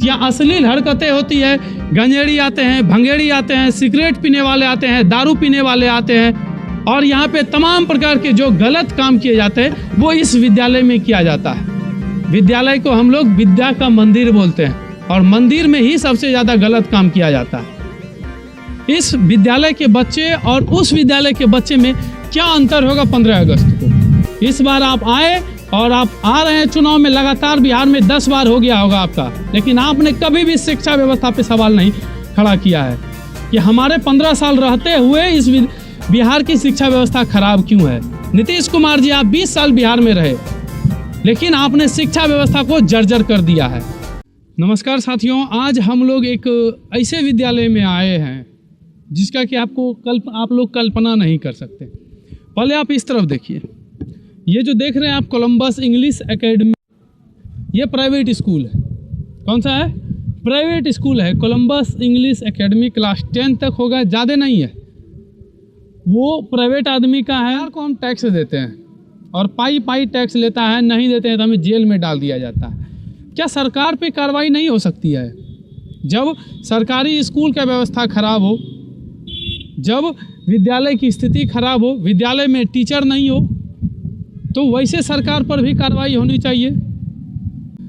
यहाँ अश्लील हरकतें होती है, गंजेड़ी आते हैं, भंगेड़ी आते हैं, सिगरेट पीने वाले आते हैं, दारू पीने वाले आते हैं और यहाँ पे तमाम प्रकार के जो गलत काम किए जाते हैं वो इस विद्यालय में किया जाता है। विद्यालय को हम लोग विद्या का मंदिर बोलते हैं और मंदिर में ही सबसे ज़्यादा गलत काम किया जाता है। इस विद्यालय के बच्चे और उस विद्यालय के बच्चे में क्या अंतर होगा 15 अगस्त को? इस बार आप आए और आप आ रहे हैं चुनाव में, लगातार बिहार में 10 बार हो गया होगा आपका, लेकिन आपने कभी भी शिक्षा व्यवस्था पे सवाल नहीं खड़ा किया है कि हमारे 15 साल रहते हुए इस बिहार की शिक्षा व्यवस्था खराब क्यों है। नीतीश कुमार जी, आप 20 साल बिहार में रहे लेकिन आपने शिक्षा व्यवस्था को जर्जर कर दिया है। नमस्कार साथियों, आज हम लोग एक ऐसे विद्यालय में आए हैं जिसका कि आप लोग कल्पना नहीं कर सकते। पहले आप इस तरफ देखिए, ये जो देख रहे हैं आप कोलंबस इंग्लिश एकेडमी, ये प्राइवेट स्कूल है। कौन सा है? प्राइवेट स्कूल है, कोलंबस इंग्लिश एकेडमी। क्लास 10 तक होगा, ज़्यादा नहीं है। वो प्राइवेट आदमी का है, यार को हम टैक्स देते हैं और पाई टैक्स लेता है, नहीं देते हैं तो हमें जेल में डाल दिया जाता है। क्या सरकार पे कार्रवाई नहीं हो सकती है? जब सरकारी स्कूल का व्यवस्था खराब हो, जब विद्यालय की स्थिति खराब हो, विद्यालय में टीचर नहीं हो, तो वैसे सरकार पर भी कार्रवाई होनी चाहिए।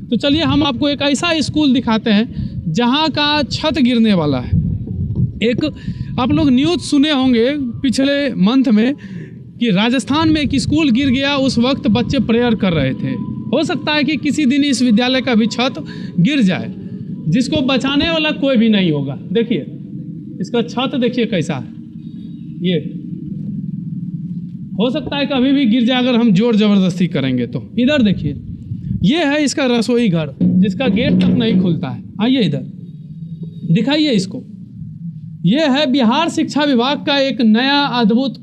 तो चलिए हम आपको एक ऐसा स्कूल दिखाते हैं जहां का छत गिरने वाला है। एक आप लोग न्यूज़ सुने होंगे पिछले मंथ में कि राजस्थान में एक स्कूल गिर गया, उस वक्त बच्चे प्रेयर कर रहे थे। हो सकता है कि किसी दिन इस विद्यालय का भी छत गिर जाए, जिसको बचाने वाला कोई भी नहीं होगा। देखिए इसका छत देखिए कैसा है, ये हो सकता है कभी भी गिर जाए अगर हम जोर ज़बरदस्ती करेंगे तो। इधर देखिए, ये है इसका रसोई घर जिसका गेट तक नहीं खुलता है। आइए इधर दिखाइए इसको। ये है बिहार शिक्षा विभाग का एक नया अद्भुत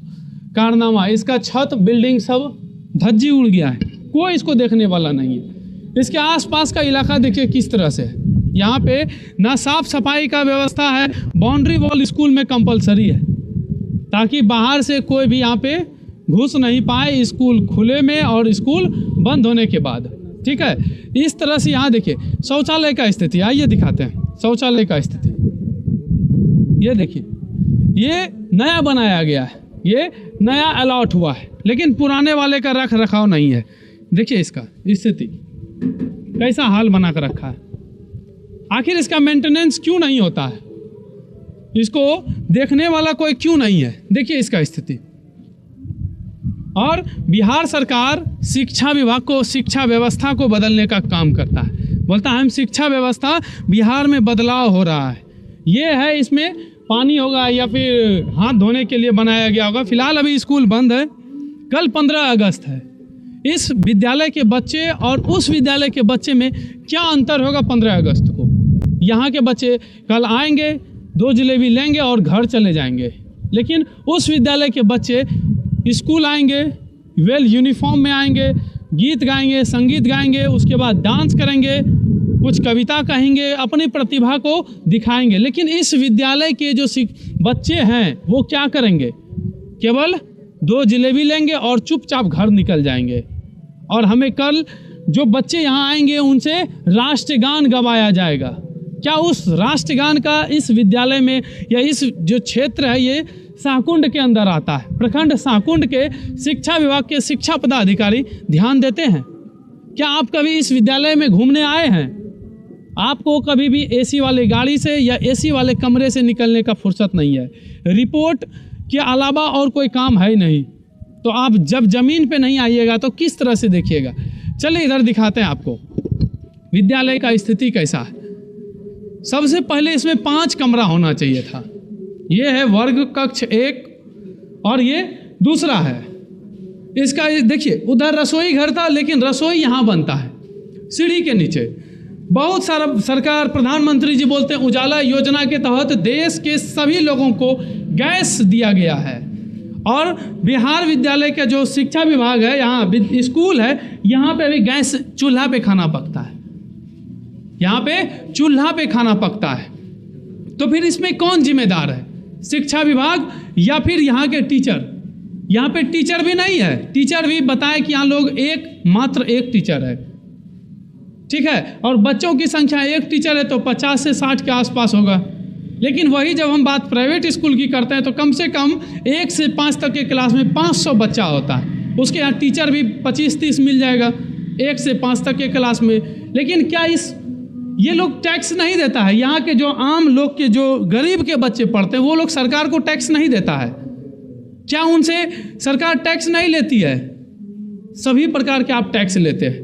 कारनामा। इसका छत बिल्डिंग सब धज्जी उड़ गया है, कोई इसको देखने वाला नहीं है। इसके आसपास का इलाका देखिए किस तरह से है। यहाँ पे ना साफ सफाई का व्यवस्था है, बाउंड्री वॉल स्कूल में कंपलसरी है ताकि बाहर से कोई भी यहाँ पे घुस नहीं पाए स्कूल खुले में और स्कूल बंद होने के बाद। ठीक है, इस तरह से यहाँ देखिए शौचालय का स्थिति। आइए दिखाते हैं शौचालय का स्थिति। ये देखिए, ये नया बनाया गया है, ये नया अलॉट हुआ है, लेकिन पुराने वाले का रख रखाव नहीं है। देखिए इसका स्थिति कैसा हाल बना कर रखा है। आखिर इसका मेंटेनेंस क्यों नहीं होता है? इसको देखने वाला कोई क्यों नहीं है? देखिए इसका स्थिति। और बिहार सरकार शिक्षा विभाग को, शिक्षा व्यवस्था को बदलने का काम करता है, बोलता है हम शिक्षा व्यवस्था बिहार में बदलाव हो रहा है। ये है, इसमें पानी होगा या फिर हाथ धोने के लिए बनाया गया होगा। फिलहाल अभी स्कूल बंद है। कल 15 अगस्त है। इस विद्यालय के बच्चे और उस विद्यालय के बच्चे में क्या अंतर होगा 15 अगस्त को? यहाँ के बच्चे कल आएंगे, 2 जलेबी लेंगे और घर चले जाएंगे, लेकिन उस विद्यालय के बच्चे स्कूल आएंगे, वेल यूनिफॉर्म में आएंगे, गीत गाएंगे, संगीत गाएंगे, उसके बाद डांस करेंगे, कुछ कविता कहेंगे, अपनी प्रतिभा को दिखाएंगे। लेकिन इस विद्यालय के जो बच्चे हैं वो क्या करेंगे? केवल 2 जलेबी लेंगे और चुपचाप घर निकल जाएंगे। और हमें कल जो बच्चे यहाँ आएंगे उनसे राष्ट्रगान गवाया जाएगा। क्या उस राष्ट्रगान का इस विद्यालय में या इस जो क्षेत्र है ये शाहकुंड के अंदर आता है, प्रखंड शाहकुंड के शिक्षा विभाग के शिक्षा पदाधिकारी ध्यान देते हैं? क्या आप कभी इस विद्यालय में घूमने आए हैं? आपको कभी भी एसी वाले गाड़ी से या एसी वाले कमरे से निकलने का फुर्सत नहीं है। रिपोर्ट के अलावा और कोई काम है ही नहीं। तो आप जब ज़मीन पे नहीं आइएगा तो किस तरह से देखिएगा? चलिए इधर दिखाते हैं आपको विद्यालय का स्थिति कैसा है। सबसे पहले इसमें 5 कमरा होना चाहिए था। ये है वर्ग कक्ष 1 और ये दूसरा है। इसका देखिए, उधर रसोई घर था लेकिन रसोई यहाँ बनता है सीढ़ी के नीचे। बहुत सारा सरकार, प्रधानमंत्री जी बोलते हैं उजाला योजना के तहत देश के सभी लोगों को गैस दिया गया है। और बिहार विद्यालय का जो शिक्षा विभाग है, यहाँ स्कूल है, यहाँ पे भी गैस चूल्हा पे खाना पकता है। यहाँ पे चूल्हा पे खाना पकता है। तो फिर इसमें कौन जिम्मेदार है? शिक्षा विभाग या फिर यहाँ के टीचर? यहाँ पे टीचर भी नहीं है। टीचर भी बताए कि यहाँ लोग मात्र एक टीचर है। ठीक है, और बच्चों की संख्या एक टीचर है तो 50 से 60 के आसपास होगा। लेकिन वही जब हम बात प्राइवेट स्कूल की करते हैं तो कम से कम 1 से 5 तक के क्लास में 500 बच्चा होता है। उसके यहाँ टीचर भी 25-30 मिल जाएगा 1 से 5 तक के क्लास में। लेकिन क्या ये लोग टैक्स नहीं देता है? यहाँ के जो आम लोग के जो गरीब के बच्चे पढ़ते हैं वो लोग सरकार को टैक्स नहीं देता है? क्या उनसे सरकार टैक्स नहीं लेती है? सभी प्रकार के आप टैक्स लेते हैं,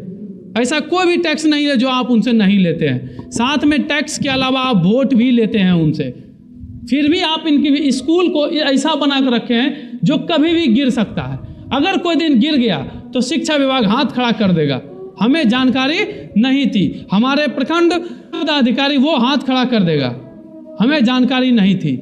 ऐसा कोई भी टैक्स नहीं है जो आप उनसे नहीं लेते हैं। साथ में टैक्स के अलावा आप वोट भी लेते हैं उनसे, फिर भी आप इनकी स्कूल को ऐसा बना कर रखे हैं जो कभी भी गिर सकता है। अगर कोई दिन गिर गया तो शिक्षा विभाग हाथ खड़ा कर देगा, हमें जानकारी नहीं थी, हमारे प्रखंड पदाधिकारी वो हाथ खड़ा कर देगा, हमें जानकारी नहीं थी।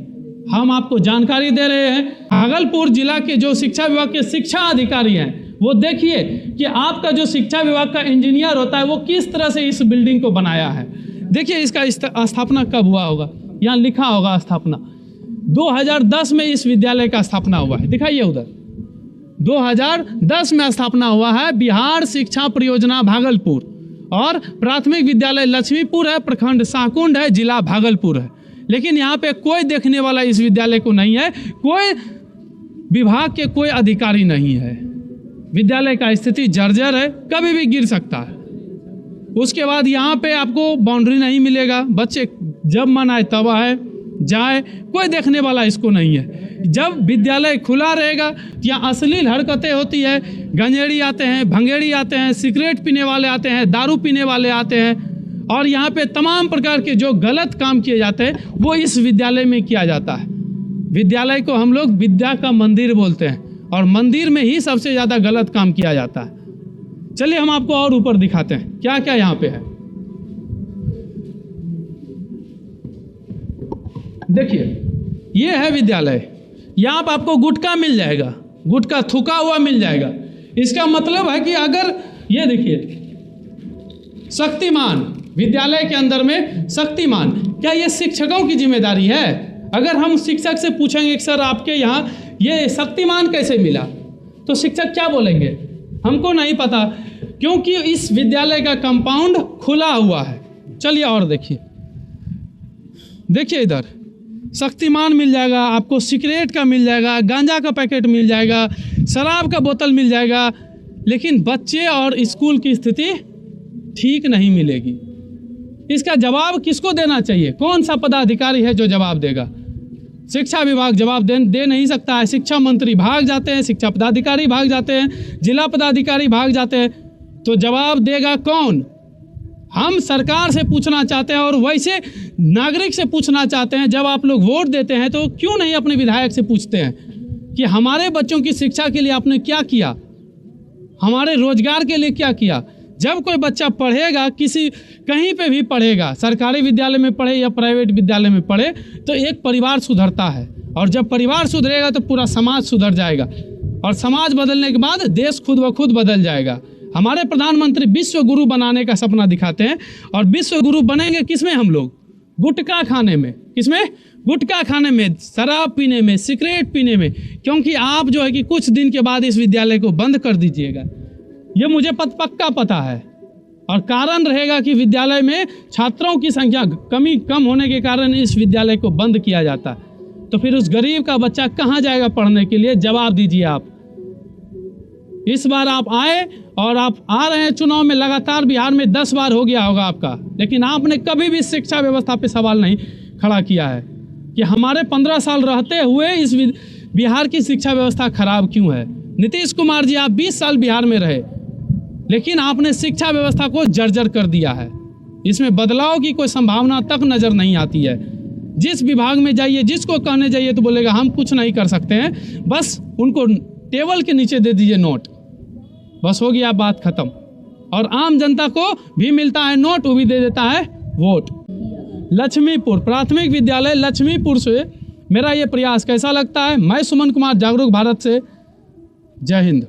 हम आपको जानकारी दे रहे हैं। भागलपुर जिला के जो शिक्षा विभाग के शिक्षा अधिकारी हैं वो देखिए कि आपका जो शिक्षा विभाग का इंजीनियर होता है वो किस तरह से इस बिल्डिंग को बनाया है। देखिए इसका स्थापना कब हुआ होगा, यहाँ लिखा होगा स्थापना 2010 में इस विद्यालय का स्थापना हुआ है। दिखाइए उधर 2010 में स्थापना हुआ है। बिहार शिक्षा परियोजना भागलपुर, और प्राथमिक विद्यालय लक्ष्मीपुर है, प्रखंड शाहकुंड है, जिला भागलपुर है। लेकिन यहाँ पे कोई देखने वाला इस विद्यालय को नहीं है, कोई विभाग के कोई अधिकारी नहीं है। विद्यालय का स्थिति जर्जर है, कभी भी गिर सकता है। उसके बाद यहाँ पे आपको बाउंड्री नहीं मिलेगा, बच्चे जब मन आए तब आए जाए, कोई देखने वाला इसको नहीं है। जब विद्यालय खुला रहेगा यहाँ अश्लील हरकतें होती है, गंजेड़ी आते हैं, भंगेड़ी आते हैं, सिगरेट पीने वाले आते हैं, दारू पीने वाले आते हैं, और यहाँ पे तमाम प्रकार के जो गलत काम किए जाते हैं वो इस विद्यालय में किया जाता है। विद्यालय को हम लोग विद्या का मंदिर बोलते हैं, और मंदिर में ही सबसे ज़्यादा गलत काम किया जाता है। चलिए हम आपको और ऊपर दिखाते हैं क्या क्या यहाँ पे है। देखिए ये है विद्यालय, यहाँ पर आपको गुटखा मिल जाएगा, गुटखा थूका हुआ मिल जाएगा। इसका मतलब है कि अगर ये देखिए शक्तिमान, विद्यालय के अंदर में शक्तिमान, क्या ये शिक्षकों की जिम्मेदारी है? अगर हम शिक्षक से पूछेंगे कि सर आपके यहाँ ये शक्तिमान कैसे मिला, तो शिक्षक क्या बोलेंगे? हमको नहीं पता, क्योंकि इस विद्यालय का कंपाउंड खुला हुआ है। चलिए और देखिए, देखिए इधर शक्तिमान मिल जाएगा आपको, सिगरेट का मिल जाएगा, गांजा का पैकेट मिल जाएगा, शराब का बोतल मिल जाएगा, लेकिन बच्चे और स्कूल की स्थिति ठीक नहीं मिलेगी। इसका जवाब किसको देना चाहिए? कौन सा पदाधिकारी है जो जवाब देगा? शिक्षा विभाग जवाब दे नहीं सकता है। शिक्षा मंत्री भाग जाते हैं, शिक्षा पदाधिकारी भाग जाते हैं, जिला पदाधिकारी भाग जाते हैं, तो जवाब देगा कौन? हम सरकार से पूछना चाहते हैं, और वैसे नागरिक से पूछना चाहते हैं। जब आप लोग वोट देते हैं तो क्यों नहीं अपने विधायक से पूछते हैं कि हमारे बच्चों की शिक्षा के लिए आपने क्या किया, हमारे रोजगार के लिए क्या किया? जब कोई बच्चा पढ़ेगा, किसी कहीं पे भी पढ़ेगा, सरकारी विद्यालय में पढ़े या प्राइवेट विद्यालय में पढ़े, तो एक परिवार सुधरता है, और जब परिवार सुधरेगा तो पूरा समाज सुधर जाएगा, और समाज बदलने के बाद देश खुद ब खुद बदल जाएगा। हमारे प्रधानमंत्री विश्व गुरु बनाने का सपना दिखाते हैं, और विश्व गुरु बनेंगे किसमें? हम लोग गुटखा खाने में। किसमें? गुटखा खाने में, शराब पीने में, सिगरेट पीने में। क्योंकि आप जो है कि कुछ दिन के बाद इस विद्यालय को बंद कर दीजिएगा, ये मुझे पक्का पता है, और कारण रहेगा कि विद्यालय में छात्रों की संख्या कम होने के कारण इस विद्यालय को बंद किया जाता है। तो फिर उस गरीब का बच्चा कहाँ जाएगा पढ़ने के लिए? जवाब दीजिए आप। इस बार आप आए, और आप आ रहे हैं चुनाव में लगातार, बिहार में 10 बार हो गया होगा आपका, लेकिन आपने कभी भी शिक्षा व्यवस्था पे सवाल नहीं खड़ा किया है कि हमारे 15 साल रहते हुए इस बिहार की शिक्षा व्यवस्था खराब क्यों है। नीतीश कुमार जी, आप 20 साल बिहार में रहे, लेकिन आपने शिक्षा व्यवस्था को जर्जर कर दिया है। इसमें बदलाव की कोई संभावना तक नज़र नहीं आती है। जिस विभाग में जाइए, जिसको कहने जाइए तो बोलेगा हम कुछ नहीं कर सकते हैं, बस उनको टेबल के नीचे दे दीजिए नोट, बस हो गया, बात खत्म। और आम जनता को भी मिलता है नोट, वो भी दे देता है वोट। लक्ष्मीपुर प्राथमिक विद्यालय लक्ष्मीपुर से मेरा ये प्रयास कैसा लगता है? मैं सुमन कुमार, जागरूक भारत से, जय हिंद।